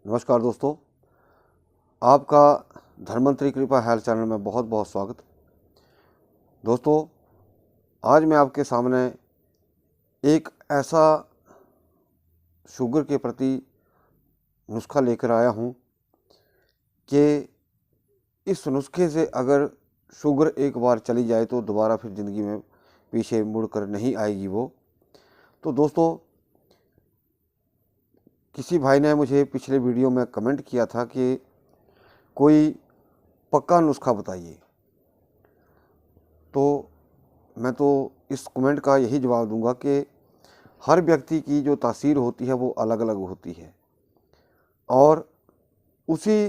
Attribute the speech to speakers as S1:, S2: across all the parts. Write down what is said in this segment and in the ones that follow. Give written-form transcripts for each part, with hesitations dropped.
S1: नमस्कार दोस्तों, आपका धन्वंतरि कृपा हेल्थ चैनल में बहुत बहुत स्वागत। दोस्तों, आज मैं आपके सामने एक ऐसा शुगर के प्रति नुस्खा लेकर आया हूं कि इस नुस्खे से अगर शुगर एक बार चली जाए तो दोबारा फिर ज़िंदगी में पीछे मुड़कर नहीं आएगी वो। तो दोस्तों, किसी भाई ने मुझे पिछले वीडियो में कमेंट किया था कि कोई पक्का नुस्खा बताइए। तो मैं तो इस कमेंट का यही जवाब दूंगा कि हर व्यक्ति की जो तासीर होती है वो अलग अलग होती है और उसी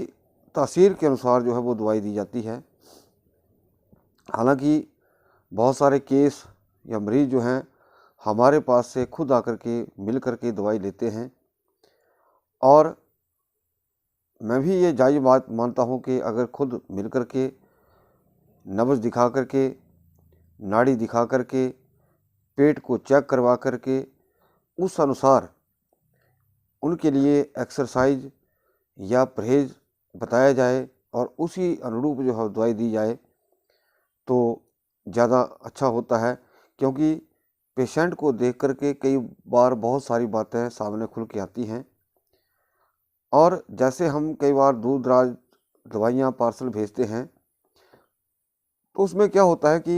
S1: तासीर के अनुसार जो है वो दवाई दी जाती है। हालांकि बहुत सारे केस या मरीज़ जो हैं हमारे पास से खुद आकर के मिल कर के दवाई लेते हैं और मैं भी ये जायज़ बात मानता हूँ कि अगर खुद मिल कर के नब्ज़ दिखा कर के, नाड़ी दिखा कर के, पेट को चेक करवा कर के उस अनुसार उनके लिए एक्सरसाइज या परहेज़ बताया जाए और उसी अनुरूप जो है दवाई दी जाए तो ज़्यादा अच्छा होता है। क्योंकि पेशेंट को देख कर के कई बार बहुत सारी बातें सामने खुल के आती हैं और जैसे हम कई बार दूर दराज दवाइयाँ पार्सल भेजते हैं तो उसमें क्या होता है कि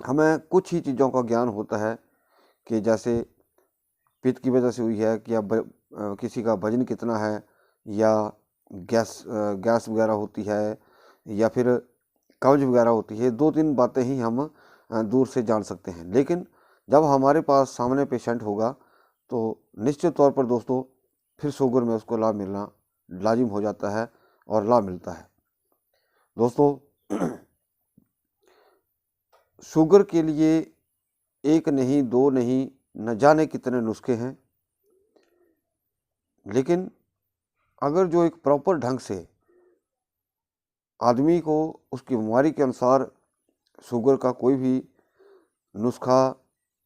S1: हमें कुछ ही चीज़ों का ज्ञान होता है कि जैसे पित्त की वजह से हुई है कि अब किसी का वजन कितना है या गैस वगैरह होती है या फिर कब्ज वगैरह होती है। 2-3 बातें ही हम दूर से जान सकते हैं, लेकिन जब हमारे पास सामने पेशेंट होगा तो निश्चित तौर पर दोस्तों फिर शुगर में उसको लाभ मिलना लाजिम हो जाता है और लाभ मिलता है। दोस्तों, शुगर के लिए एक नहीं, दो नहीं, न जाने कितने नुस्खे हैं, लेकिन अगर जो एक प्रॉपर ढंग से आदमी को उसकी बीमारी के अनुसार शुगर का कोई भी नुस्खा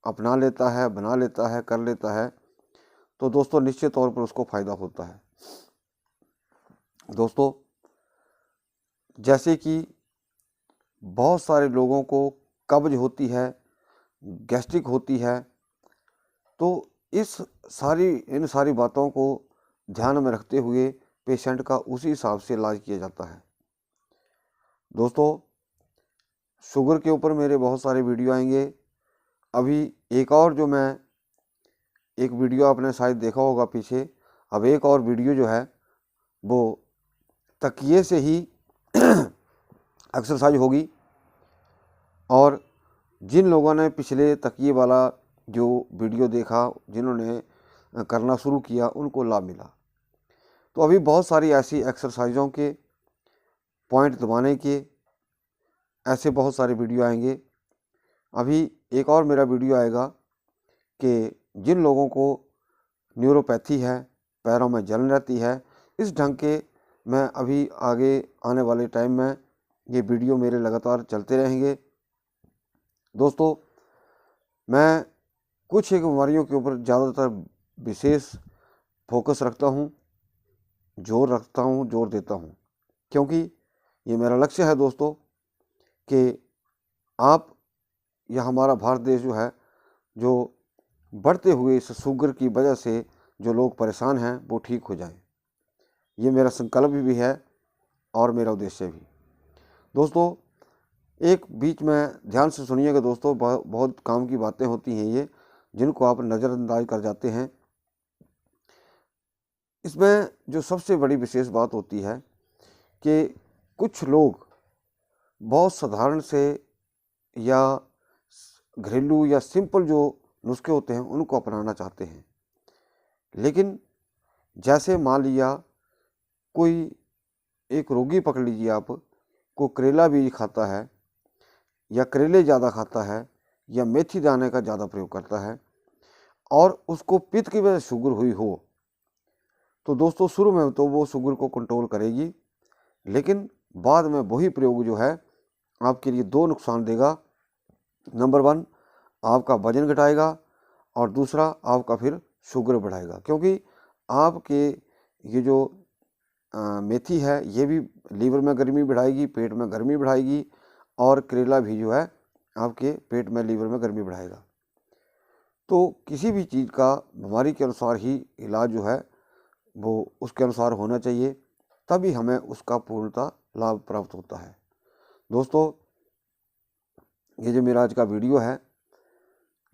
S1: अपना लेता है, बना लेता है, कर लेता है, तो दोस्तों निश्चित तौर पर उसको फ़ायदा होता है। दोस्तों, जैसे कि बहुत सारे लोगों को कब्ज होती है, गैस्ट्रिक होती है, तो इन सारी बातों को ध्यान में रखते हुए पेशेंट का उसी हिसाब से इलाज किया जाता है। दोस्तों, शुगर के ऊपर मेरे बहुत सारे वीडियो आएंगे। अभी एक और जो मैं एक वीडियो आपने शायद देखा होगा पीछे, अब एक और वीडियो जो है वो तकिए से ही एक्सरसाइज होगी और जिन लोगों ने पिछले तकिए वाला जो वीडियो देखा, जिन्होंने करना शुरू किया, उनको लाभ मिला। तो अभी बहुत सारी ऐसी एक्सरसाइजों के पॉइंट दबाने के ऐसे बहुत सारे वीडियो आएंगे। अभी एक और मेरा वीडियो आएगा कि जिन लोगों को न्यूरोपैथी है, पैरों में जलन रहती है, इस ढंग के मैं अभी आगे आने वाले टाइम में ये वीडियो मेरे लगातार चलते रहेंगे। दोस्तों, मैं कुछ एक बीमारियों के ऊपर ज़्यादातर विशेष फोकस रखता हूँ, जोर देता हूँ, क्योंकि ये मेरा लक्ष्य है दोस्तों कि आप या हमारा भारत देश जो है, जो बढ़ते हुए इस शुगर की वजह से जो लोग परेशान हैं वो ठीक हो जाए, ये मेरा संकल्प भी है और मेरा उद्देश्य भी। दोस्तों, एक बीच में ध्यान से सुनिएगा दोस्तों, बहुत काम की बातें होती हैं ये, जिनको आप नज़रअंदाज कर जाते हैं। इसमें जो सबसे बड़ी विशेष बात होती है कि कुछ लोग बहुत साधारण से या घरेलू या सिंपल जो नुस्खे होते हैं उनको अपनाना चाहते हैं, लेकिन जैसे मान लिया कोई एक रोगी पकड़ लीजिए आप, को करेला बीज खाता है या करेले ज़्यादा खाता है या मेथी दाने का ज़्यादा प्रयोग करता है और उसको पित्त की वजह से शुगर हुई हो, तो दोस्तों शुरू में तो वो शुगर को कंट्रोल करेगी, लेकिन बाद में वही प्रयोग जो है आपके लिए 2 नुकसान देगा। नंबर 1, आपका वजन घटाएगा और दूसरा आपका फिर शुगर बढ़ाएगा, क्योंकि आपके ये जो मेथी है ये भी लीवर में गर्मी बढ़ाएगी, पेट में गर्मी बढ़ाएगी, और करेला भी जो है आपके पेट में लीवर में गर्मी बढ़ाएगा। तो किसी भी चीज़ का बीमारी के अनुसार ही इलाज जो है वो उसके अनुसार होना चाहिए, तभी हमें उसका पूर्णतः लाभ प्राप्त होता है। दोस्तों, ये जो मेरा आज का वीडियो है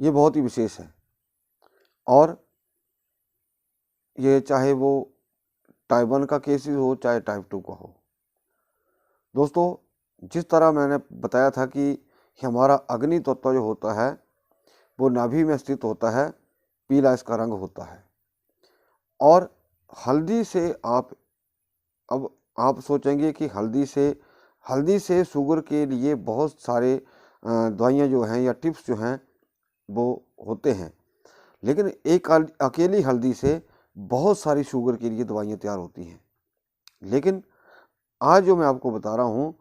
S1: ये बहुत ही विशेष है, और ये चाहे वो टाइप 1 का केसेस हो चाहे टाइप 2 का हो। दोस्तों, जिस तरह मैंने बताया था कि हमारा अग्नि तत्व जो होता है वो नाभि में स्थित होता है, पीला इसका रंग होता है। और हल्दी से अब आप सोचेंगे कि हल्दी से शुगर के लिए बहुत सारे दवाइयाँ जो हैं या टिप्स जो हैं वो होते हैं, लेकिन एक अकेली हल्दी से बहुत सारी शुगर के लिए दवाइयाँ तैयार होती हैं। लेकिन आज जो मैं आपको बता रहा हूँ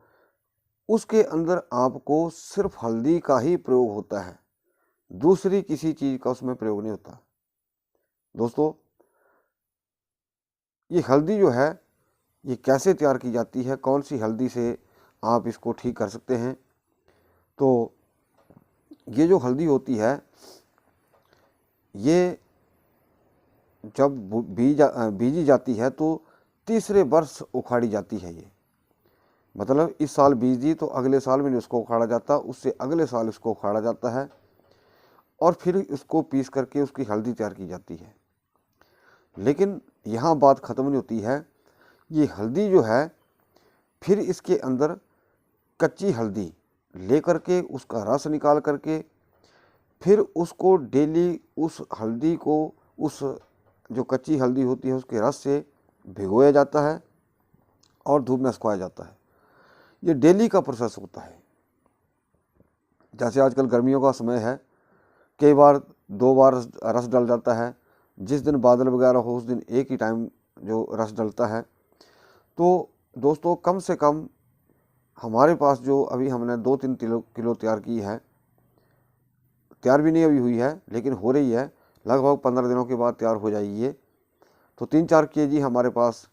S1: उसके अंदर आपको सिर्फ हल्दी का ही प्रयोग होता है, दूसरी किसी चीज़ का उसमें प्रयोग नहीं होता। दोस्तों, ये हल्दी जो है ये कैसे तैयार की जाती है, कौन सी हल्दी से आप इसको ठीक कर सकते हैं। तो ये जो हल्दी होती है ये जब बीजी जाती है तो तीसरे वर्ष उखाड़ी जाती है। ये मतलब इस साल बीज दी तो अगले साल में नहीं उसको उखाड़ा जाता, उससे अगले साल इसको उखाड़ा जाता है और फिर इसको पीस करके उसकी हल्दी तैयार की जाती है। लेकिन यहाँ बात ख़त्म नहीं होती है। ये हल्दी जो है फिर इसके अंदर कच्ची हल्दी लेकर के उसका रस निकाल करके फिर उसको डेली उस हल्दी को उस जो कच्ची हल्दी होती है उसके रस से भिगोया जाता है और धूप में सुखाया जाता है। ये डेली का प्रोसेस होता है। जैसे आजकल गर्मियों का समय है, कई बार 2 बार रस डल जाता है। जिस दिन बादल वगैरह हो उस दिन एक ही टाइम जो रस डलता है। तो दोस्तों, कम से कम हमारे पास जो अभी हमने 2-3 किलो तैयार की है, तैयार भी नहीं अभी हुई है लेकिन हो रही है, लगभग 15 दिनों के बाद तैयार हो जाएगी ये। तो 3-4 केजी हमारे पास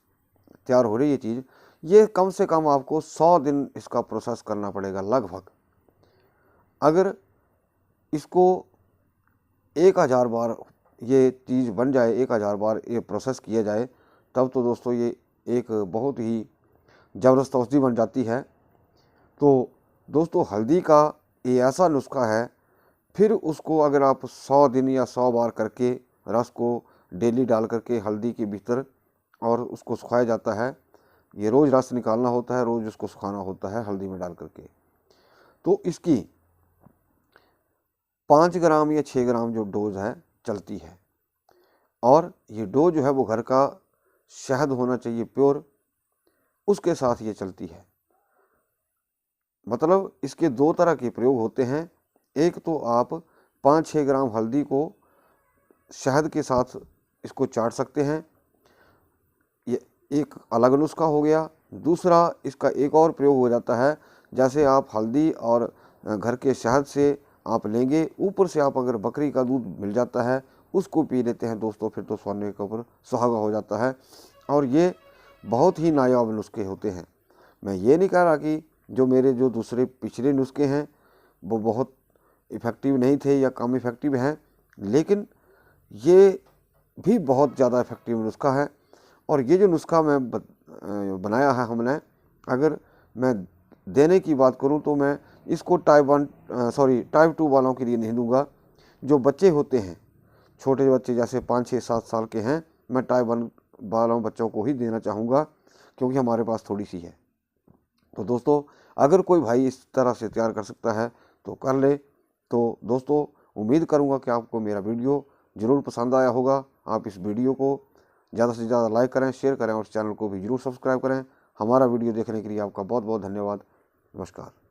S1: तैयार हो रही है चीज़। ये कम से कम आपको 100 दिन इसका प्रोसेस करना पड़ेगा लगभग। अगर इसको 1000 बार ये चीज़ बन जाए, 1000 बार ये प्रोसेस किया जाए, तब तो दोस्तों ये एक बहुत ही ज़बरदस्त औषधि बन जाती है। तो दोस्तों, हल्दी का ये ऐसा नुस्खा है, फिर उसको अगर आप 100 दिन या 100 बार करके रस को डेली डाल करके हल्दी के भीतर और उसको सुखाया जाता है। ये रोज़ रस निकालना होता है, रोज़ उसको सुखाना होता है हल्दी में डाल करके। तो इसकी 5 ग्राम या 6 ग्राम जो डोज है चलती है, और ये डोज जो है वो घर का शहद होना चाहिए प्योर, उसके साथ ये चलती है। मतलब इसके 2 तरह के प्रयोग होते हैं। एक तो आप 5-6 ग्राम हल्दी को शहद के साथ इसको चाट सकते हैं, ये एक अलग नुस्खा हो गया। दूसरा इसका एक और प्रयोग हो जाता है, जैसे आप हल्दी और घर के शहद से आप लेंगे, ऊपर से आप अगर बकरी का दूध मिल जाता है उसको पी लेते हैं दोस्तों, फिर तो सोने के ऊपर सुहागा हो जाता है। और ये बहुत ही नायाब नुस्खे होते हैं। मैं ये नहीं कह रहा कि जो मेरे जो दूसरे पिछले नुस्खे हैं वो बहुत इफ़ेक्टिव नहीं थे या कम इफ़ेक्टिव हैं, लेकिन ये भी बहुत ज़्यादा इफ़ेक्टिव नुस्खा है। और ये जो नुस्खा मैं बनाया है हमने, अगर मैं देने की बात करूं तो मैं इसको टाइप 2 वालों के लिए नहीं दूंगा। जो बच्चे होते हैं, छोटे बच्चे जैसे 5-6-7 साल के हैं, मैं टाइप 1 वालों बच्चों को ही देना चाहूँगा, क्योंकि हमारे पास थोड़ी सी है। तो दोस्तों, अगर कोई भाई इस तरह से तैयार कर सकता है तो कर ले। तो दोस्तों, उम्मीद करूँगा कि आपको मेरा वीडियो ज़रूर पसंद आया होगा। आप इस वीडियो को ज़्यादा से ज़्यादा लाइक करें, शेयर करें और चैनल को भी ज़रूर सब्सक्राइब करें। हमारा वीडियो देखने के लिए आपका बहुत बहुत धन्यवाद। नमस्कार।